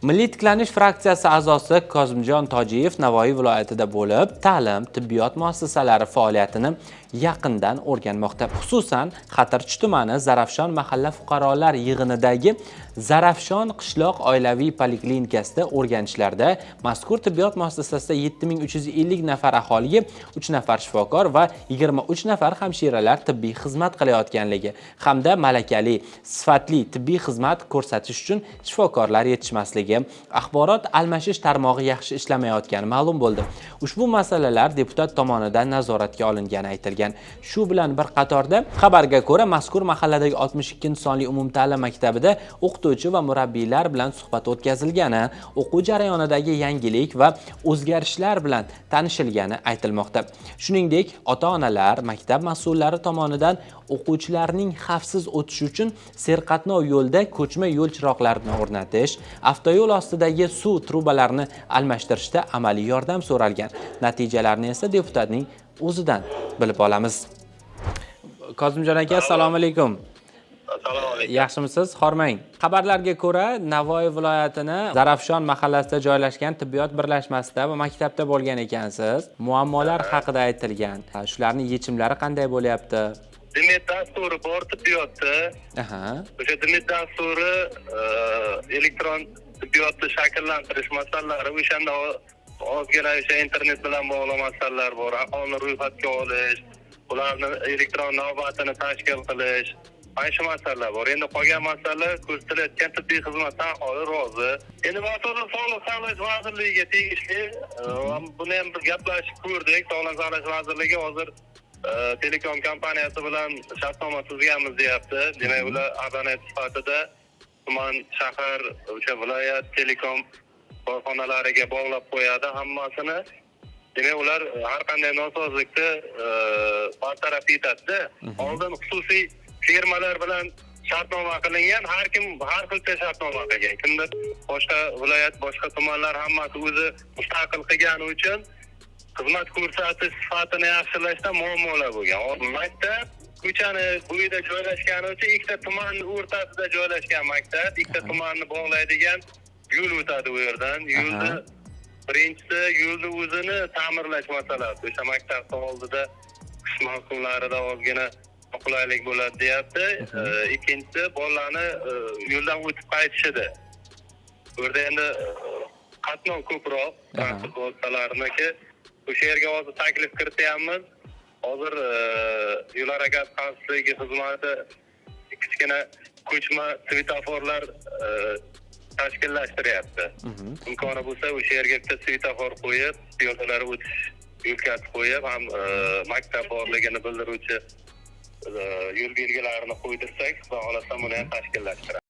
Milliy tiklanish fraksiyasi a'zosi Kozimjon Tojiyev Navoiy viloyatida bo'lib, ta'lim, tibbiyot muassasalari faoliyatini yaqindan o'rganmoqda. Xususan, Xatirchi tumani Zarafshon mahalla fuqarolar yig'inidagi Zarafshon qishloq oilaviy poliklinikasida o'rganishlarda mazkur tibbiyot muassasasida 7350 nafar aholiga 3 nafar shifokor va 23 nafar hamshiralar tibbiy xizmat qilayotganligi hamda malakali, sifatli tibbiy xizmat ko'rsatish uchun shifokorlar yetishmasligi, axborot almashish tarmog'i yaxshi ishlamayotgani ma'lum bo'ldi. Ushbu masalalar deputat tomonidan nazoratga olingani aytilgan. Shu bilan bir qatorda xabarga ko'ra mazkur mahalladagi 62 sonli umumta'lim maktabida o'qituvchi va murabbiylar bilan suhbat o'tkazilgani, o'quv jarayonidagi yangilik va o'zgarishlar bilan tanishilgani aytilmoqda. Shuningdek, ota-onalar, maktab mas'ullari tomonidan o'quvchilarning xavfsiz o'tishi uchun serqatnov yo'lda ko'chma yo'l chiroqlarini o'rnatish, avtoyo'l ostidagi suv trubalarini almashtirishda amaliy yordam so'ralgan. Natijalarni esa deputatning o'zidan bilib olamiz. Kozimjon aka, assalomu alaykum. Assalomu alaykum. Yaxshimisiz? Hormang. Xabarlarga ko'ra, Navoiy viloyatini Zarafshon mahallasida joylashgan tibbiyot birlashmasida va maktabda bo'lgan ekansiz. Muammolar haqida aytilgan. Shularning yechimlari qanday bo'lyapti? Demak, dasturi bor tibbiyotda. O'sha demak dasturi elektron tibbiyotni shakllantirish masalalari, o'shanda ozgina o'sha internet bilan bog'liq masalalar bor. Aholini ro'yxatga olish, ularni elektron navbatini tashkil qilish, mana shu masalalar bor. Endi qolgan masala ko'rsatilayotgan tibbiy xizmatdan aholi rozi. Endi masalan Sog'liqni saqlash vazirligiga tegishli, buni ham bir gaplashib ko'rdik. Sog'liqni saqlash vazirligi hozir telekom kompaniyasi bilan shartnoma tuzganmiz deyapti. Demak, ular abonent sifatida tuman, shahar, o'sha viloyat telekom korxonalariga bog'lab qo'yadi hammasini. Demak, ular har qanday nosozlikni bartaraf etadi. Oldin xususiy firmalar bilan shartnoma qilingan, har kim har xilcha shartnoma qilgan. Kimdir boshqa viloyat, boshqa tumanlar hammasi o'zi mustaqil qilgani uchun xizmat ko'rsatish sifatini yaxshilashda muammolar bo'lgan. Maktab ko'chani bo'yida joylashgani uchun ikkita tuman o'rtasida joylashgan maktab, ikkita tumanni bog'laydigan yo'l o'tadi u yerdan. Yo'lni birinchisi yo'lni o'zini ta'mirlash masalasi. O'sha maktabning oldida qish mavsumlarida ozgina qulaylik bo'ladi deyapti. Ikkinchisi bolalarni yo'ldan o'tib qaytishida. Bu yerda endi qatnov ko'proq transport vositalariniki. O'sha yerga hozir taklif kirityapmiz. Hozir yo'l harakati xavfsizligi xizmati kichkina ko'chma svetoforlar tashkillashtiryapti. Imkoni bo'lsa o'sha yerga bitta svetofor qo'yib, piyodalar o'tish yo'lkasi qo'yib, ham maktab borligini bildiruvchi yo'l belgilarini qo'ydirsak, xudo xolasa buni ham tashkillashtiramiz.